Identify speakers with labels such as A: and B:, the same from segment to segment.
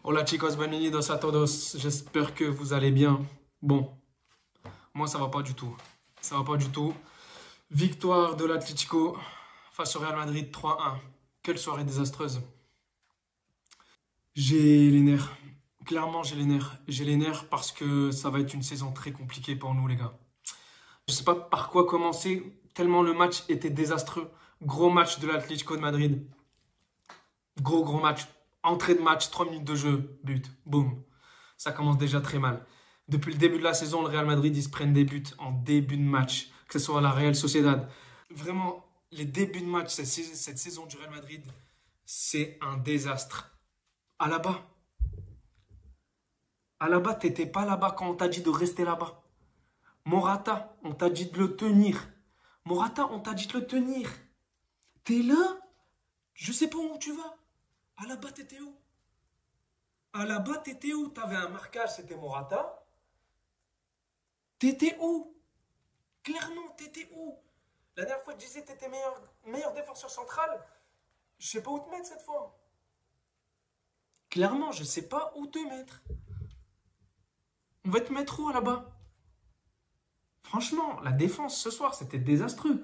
A: Hola chicos, bienvenidos a todos. J'espère que vous allez bien. Bon, moi ça va pas du tout. Ça va pas du tout. Victoire de l'Atlético face au Real Madrid 3-1. Quelle soirée désastreuse. J'ai les nerfs. Clairement, j'ai les nerfs. J'ai les nerfs parce que ça va être une saison très compliquée pour nous les gars. Je sais pas par quoi commencer, tellement le match était désastreux. Gros match de l'Atlético de Madrid. Gros match. Entrée de match, 3 minutes de jeu, but, boum. Ça commence déjà très mal. Depuis le début de la saison, le Real Madrid, ils se prennent des buts en début de match, que ce soit à la Real Sociedad. Vraiment, les débuts de match, cette saison du Real Madrid, c'est un désastre. Alaba, Alaba, t'étais pas là-bas quand on t'a dit de rester là-bas. Morata, on t'a dit de le tenir. Morata, on t'a dit de le tenir. T'es là? Je sais pas où tu vas. Alaba, t'étais où? Alaba, t'étais où? T'avais un marquage, c'était Morata. T'étais où? Clairement, t'étais où? La dernière fois, je disais que t'étais meilleur défenseur central. Je sais pas où te mettre cette fois. Clairement, je sais pas où te mettre. On va te mettre où là-bas? Franchement, la défense ce soir, c'était désastreux.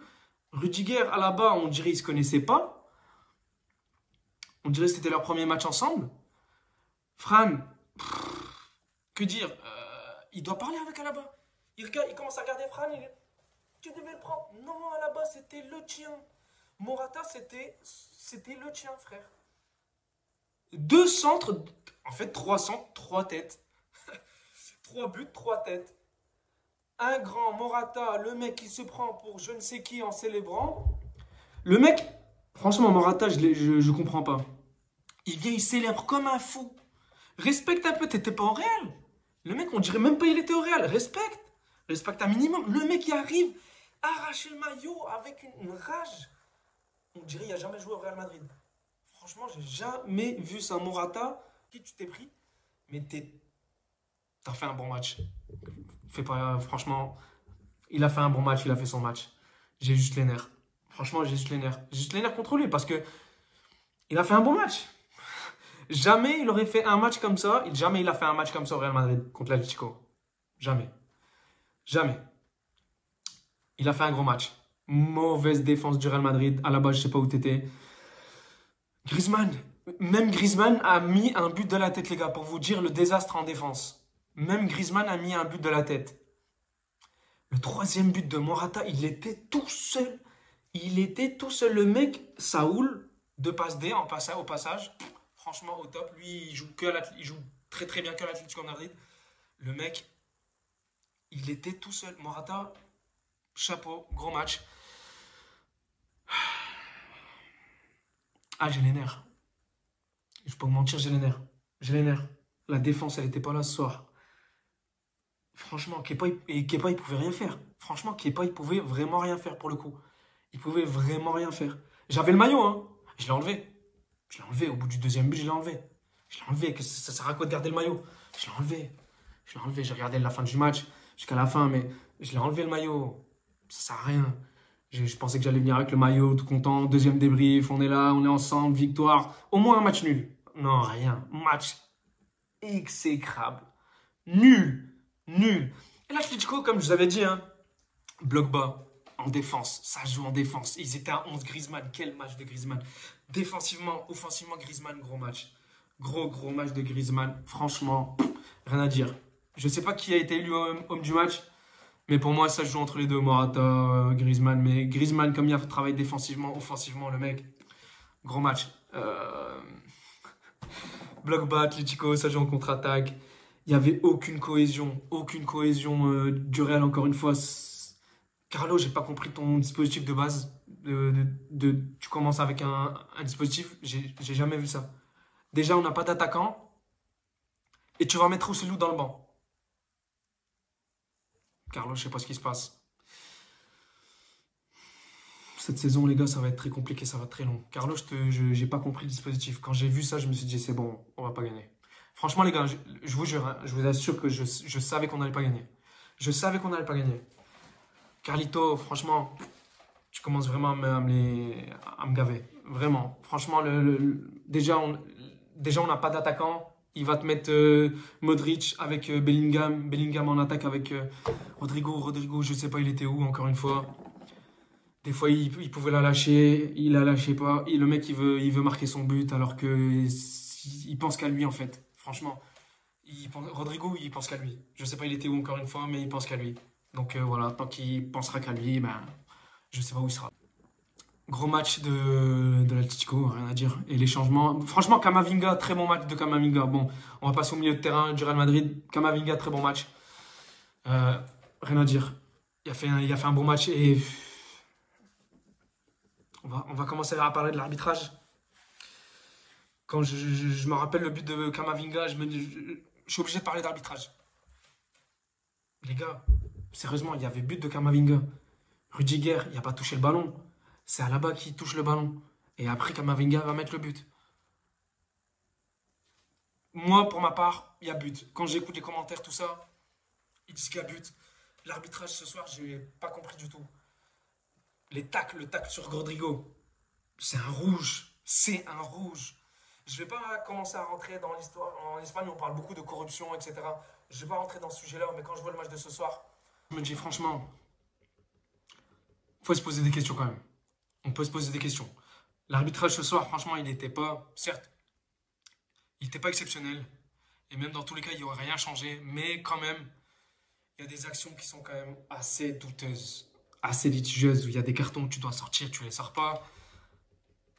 A: Rudiger, Alaba, on dirait qu'ils se connaissaient pas. On dirait que c'était leur premier match ensemble. Fran, que dire? Il doit parler avec Alaba. Il commence à regarder Fran. Tu devais le prendre. Non, Alaba, c'était le tien. Morata, c'était le tien, frère. Deux centres, en fait, trois centres, trois têtes. Trois buts, trois têtes. Un grand Morata, le mec qui se prend pour je ne sais qui en célébrant. Le mec, franchement, Morata, je comprends pas. Il vient, il célèbre comme un fou. Respecte un peu, t'étais pas au Real. Le mec, on dirait même pas il était au Real. Respecte. Respecte un minimum. Le mec, il arrive, arracher le maillot avec une rage. On dirait qu'il a jamais joué au Real Madrid. Franchement, j'ai jamais vu ça. Morata, qui tu t'es pris? Mais t'as fait un bon match. Fais pas, franchement, il a fait un bon match, il a fait son match. J'ai juste les nerfs. Franchement, j'ai juste les nerfs. J'ai juste les nerfs contre lui parce que il a fait un bon match. Jamais il aurait fait un match comme ça. Jamais il a fait un match comme ça au Real Madrid contre l'Atlético. Jamais. Jamais. Il a fait un gros match. Mauvaise défense du Real Madrid. À la base, je sais pas où t'étais. Griezmann. Même Griezmann a mis un but de la tête, les gars, pour vous dire le désastre en défense. Même Griezmann a mis un but de la tête. Le troisième but de Morata, il était tout seul. Il était tout seul. Le mec, Saoul, de passe D au passage. Franchement, au top. Lui, il joue très très bien que l'Atlético Madrid. Le mec, il était tout seul. Morata, chapeau, gros match. Ah, j'ai les nerfs. Je peux pas vous mentir, j'ai les nerfs. J'ai les nerfs. La défense, elle était pas là ce soir. Franchement, Kepa, il pouvait rien faire. Franchement, Kepa, il pouvait vraiment rien faire pour le coup. Il pouvait vraiment rien faire. J'avais le maillot, hein. Je l'ai enlevé. Je l'ai enlevé. Au bout du deuxième but, je l'ai enlevé. Je l'ai enlevé. Ça sert à quoi de garder le maillot? Je l'ai enlevé. Je l'ai enlevé. J'ai regardé la fin du match jusqu'à la fin, mais je l'ai enlevé le maillot. Ça sert à rien. Je pensais que j'allais venir avec le maillot, tout content. Deuxième débrief, on est là, on est ensemble, victoire. Au moins un match nul. Non, rien. Match exécrable. Nul. Nul. Et l'Atlético, comme je vous avais dit, hein, bloc bas, en défense. Ça joue en défense. Ils étaient à 11 Griezmann. Quel match de Griezmann. Défensivement, offensivement, Griezmann, gros match. Gros match de Griezmann. Franchement, rien à dire. Je ne sais pas qui a été élu homme du match. Mais pour moi, ça se joue entre les deux, Morata, Griezmann. Mais Griezmann, comme il a travaillé défensivement, offensivement, le mec, gros match. Bloc bas, Atlético, ça joue en contre-attaque. Il n'y avait aucune cohésion du Real, encore une fois. Carlo, j'ai pas compris ton dispositif de base. Tu commences avec un dispositif, j'ai jamais vu ça. Déjà, on n'a pas d'attaquant. Et tu vas mettre Rossellou dans le banc. Carlo, je sais pas ce qui se passe. Cette saison, les gars, ça va être très compliqué, ça va être très long. Carlo, j'ai pas compris le dispositif. Quand j'ai vu ça, je me suis dit, c'est bon, on va pas gagner. Franchement, les gars, je vous jure, hein, je vous assure que je savais qu'on n'allait pas gagner. Je savais qu'on n'allait pas gagner. Carlito, franchement, tu commences vraiment à me gaver. Vraiment. Franchement, déjà, on n'a pas d'attaquant. Il va te mettre Modric avec Bellingham. Bellingham en attaque avec Rodrigo. Rodrigo, je sais pas, il était où, encore une fois. Des fois, il pouvait la lâcher. Il la lâchait pas. Et le mec, il veut marquer son but alors que il pense qu'à lui, en fait. Franchement. Rodrigo, il pense qu'à lui. Je sais pas, il était où, encore une fois, mais il pense qu'à lui. Donc voilà, tant qu'il pensera qu'à lui, ben, je sais pas où il sera. Gros match de l'Atlético, rien à dire. Et les changements. Franchement, Camavinga, très bon match de Camavinga. Bon, on va passer au milieu de terrain du Real Madrid. Camavinga, très bon match. Euh, Rien à dire. Il a fait un bon match et on va commencer à parler de l'arbitrage. Quand je me rappelle le but de Camavinga, je suis obligé de parler d'arbitrage. Les gars, sérieusement, il y avait but de Camavinga. Rudiger, il n'a pas touché le ballon. C'est Alaba qui touche le ballon. Et après, Camavinga va mettre le but. Moi, pour ma part, il y a but. Quand j'écoute les commentaires, tout ça, ils disent qu'il y a but. L'arbitrage ce soir, je n'ai pas compris du tout. Le tacle sur Rodrigo, c'est un rouge. C'est un rouge. Je ne vais pas commencer à rentrer dans l'histoire. En Espagne, on parle beaucoup de corruption, etc. Je ne vais pas rentrer dans ce sujet-là, mais quand je vois le match de ce soir, je me dis franchement, il faut se poser des questions quand même. On peut se poser des questions. L'arbitrage ce soir, franchement, il n'était pas, certes, il n'était pas exceptionnel. Et même dans tous les cas, il n'y aurait rien changé. Mais quand même, il y a des actions qui sont quand même assez douteuses, assez litigieuses, où il y a des cartons que tu dois sortir, tu les sors pas.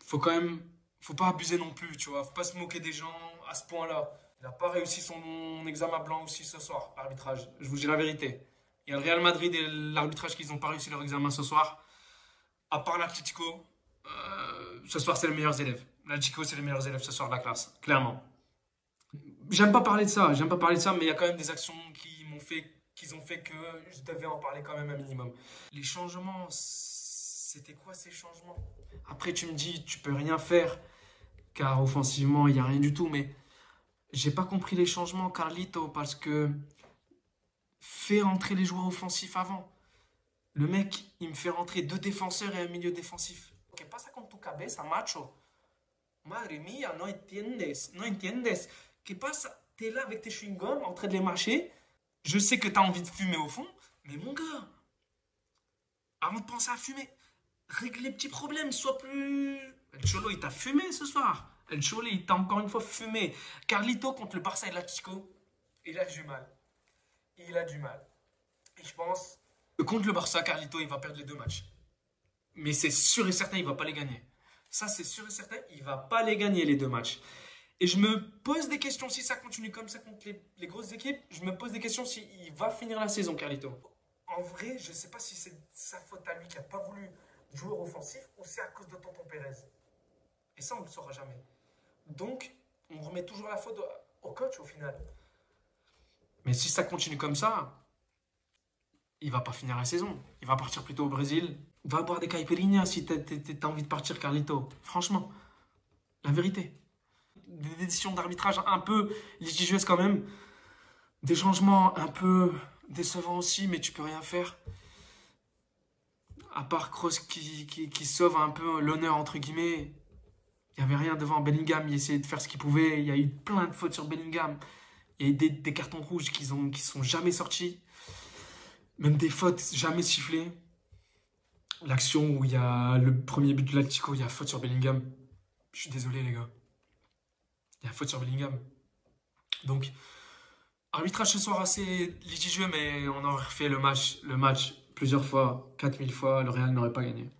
A: Faut pas abuser non plus, tu vois. Faut pas se moquer des gens à ce point-là. Il n'a pas réussi son examen blanc aussi ce soir, l'arbitrage. Je vous dis la vérité. Il y a le Real Madrid et l'arbitrage qui n'ont pas réussi leur examen ce soir. À part l'Atlético, ce soir c'est les meilleurs élèves. L'Atlético c'est les meilleurs élèves ce soir de la classe, clairement. J'aime pas parler de ça, mais il y a quand même des actions qu'ils ont fait que je devais en parler quand même un minimum. Les changements, c'était quoi ces changements? Après tu me dis, tu peux rien faire, car offensivement il n'y a rien du tout, mais j'ai pas compris les changements, Carlito, parce que fais rentrer les joueurs offensifs avant. Le mec, il me fait rentrer deux défenseurs et un milieu défensif. ¿Qué pasa con tu cabeza, macho? Madre mía, no entiendes, no entiendes. ¿Qué pasa? T'es là avec tes chewing-gums en train de les mâcher. Je sais que t'as envie de fumer au fond, mais mon gars, avant de penser à fumer, règle les petits problèmes, sois plus... El Cholo, il t'a fumé ce soir. El Cholo, il t'a encore une fois fumé. Carlito contre le Barça et l'Atlético, il a du mal. Il a du mal. Et je pense que contre le Barça, Carlito, il va perdre les deux matchs. Mais c'est sûr et certain, il va pas les gagner. Ça, c'est sûr et certain, il va pas les gagner les deux matchs. Et je me pose des questions si ça continue comme ça contre les grosses équipes. Je me pose des questions si il va finir la saison, Carlito. En vrai, je sais pas si c'est sa faute à lui qui a pas voulu joueur offensif ou c'est à cause de Tonton Pérez. Et ça, on ne le saura jamais. Donc, on remet toujours la faute au coach au final. Mais si ça continue comme ça, il va pas finir la saison. Il va partir plutôt au Brésil. Va boire des caipirinhas si t'as envie de partir, Carlito. Franchement, la vérité. Des décisions d'arbitrage un peu litigieuses quand même. Des changements un peu décevants aussi, mais tu peux rien faire. À part Kroos qui sauve un peu l'honneur, entre guillemets. Il n'y avait rien devant Bellingham. Il essayait de faire ce qu'il pouvait. Il y a eu plein de fautes sur Bellingham. Il y a eu des cartons rouges qui sont jamais sortis. Même des fautes jamais sifflées. L'action où il y a le premier but de l'Atlético, il y a faute sur Bellingham. Je suis désolé, les gars. Il y a faute sur Bellingham. Donc, arbitrage ce soir assez litigieux, mais on aurait refait le match plusieurs fois, 4000 fois. Le Real n'aurait pas gagné.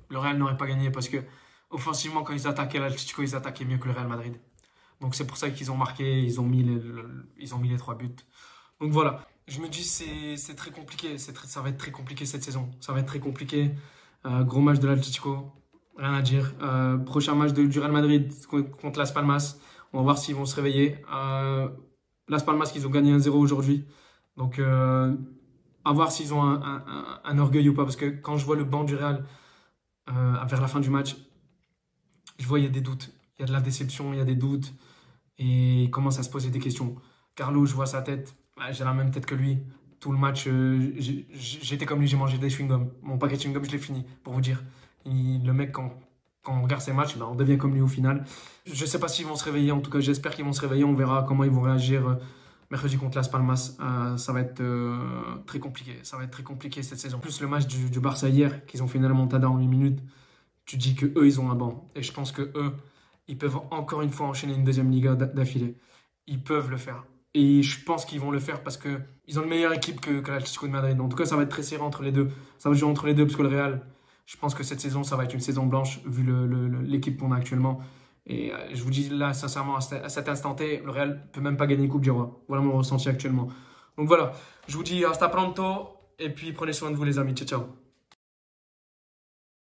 A: Le Real n'aurait pas gagné parce que, offensivement, quand ils attaquaient l'Atlético, ils attaquaient mieux que le Real Madrid. Donc, c'est pour ça qu'ils ont marqué, ils ont mis les 3 buts. Donc, voilà. Je me dis c'est très compliqué, ça va être très compliqué cette saison. Ça va être très compliqué. Gros match de l'Atlético, rien à dire. Prochain match du Real Madrid contre Las Palmas. On va voir s'ils vont se réveiller. Las Palmas, ils ont gagné 1-0 aujourd'hui. Donc, à voir s'ils ont un orgueil ou pas. Parce que quand je vois le banc du Real vers la fin du match, je vois il y a des doutes. Il y a de la déception, il y a des doutes. Et il commence à se poser des questions. Carlo, je vois sa tête. J'ai la même tête que lui. Tout le match, j'étais comme lui, j'ai mangé des chewing-gums. Mon paquet de chewing-gums, je l'ai fini, pour vous dire. Le mec, quand quand on regarde ces matchs, ben, on devient comme lui au final. Je ne sais pas s'ils vont se réveiller, en tout cas j'espère qu'ils vont se réveiller. On verra comment ils vont réagir mercredi contre Las Palmas. Ça va être très compliqué. Ça va être très compliqué cette saison. En plus, le match du Barça hier, qu'ils ont fait une remontada en 8 minutes, tu dis que eux ils ont un banc. Et je pense que eux, ils peuvent encore une fois enchaîner une deuxième Liga d'affilée. Ils peuvent le faire. Et je pense qu'ils vont le faire parce qu'ils ont une meilleure équipe que l'Atlético de Madrid. En tout cas, ça va être très serré entre les deux. Ça va jouer entre les deux parce que le Real, je pense que cette saison, ça va être une saison blanche vu l'équipe qu'on a actuellement. Et je vous dis là, sincèrement, à cet instant T, le Real ne peut même pas gagner Coupe du Roi. Voilà mon ressenti actuellement. Donc voilà, je vous dis hasta pronto et puis prenez soin de vous les amis. Ciao, ciao.